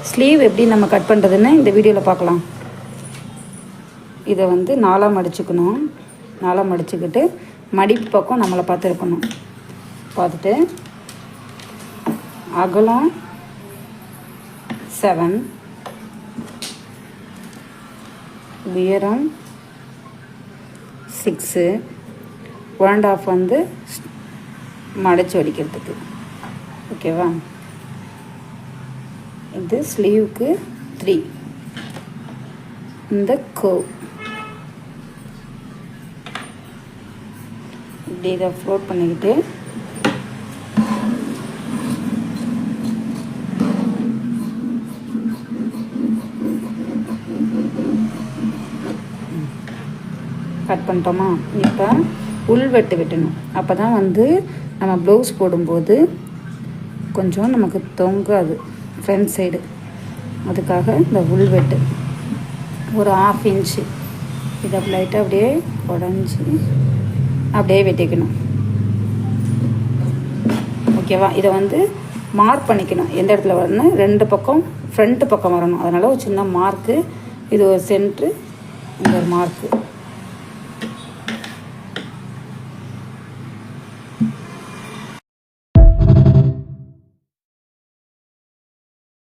Sleeve எப்படி நம்ம cut பண்ணுறதுன்னு இந்த வீடியோவில் பார்க்கலாம். இதை வந்து 4ஆக மடிச்சுக்கணும். 4ஆக மடிச்சுக்கிட்டு மடிப்பு பக்கம் நம்மளை பார்த்துருக்கணும். பார்த்துட்டு அகலம் 7, உயரம் 6, 1.5 வந்து மடிச்சு வடிக்கிறதுக்கு. ஓகேவா? இது ஸ்லீவுக்கு 3. இந்த கர்வ் இப்படி இதை ஃப்ளோட் பண்ணிக்கிட்டு கட் பண்ணிட்டோமா? இப்போ உள்வெட்டு வெட்டணும். அப்போ தான் வந்து நம்ம ப்ளவுஸ் போடும்போது கொஞ்சம் நமக்கு தொங்காது ஃப்ரண்ட் சைடு. அதுக்காக இந்த உள்வெட்டு ஒரு 1/2 இன்ச்சு இதை லைட்டாக அப்படியே உடஞ்சி அப்படியே வெட்டிக்கணும். ஓகேவா? இதை வந்து மார்க் பண்ணிக்கணும். எந்த இடத்துல வரணும், 2 பக்கம் ஃப்ரண்ட்டு பக்கம் வரணும். அதனால் ஒரு சின்ன மார்க்கு, இது ஒரு சென்ட்ரு, இந்த ஒரு மார்க்கு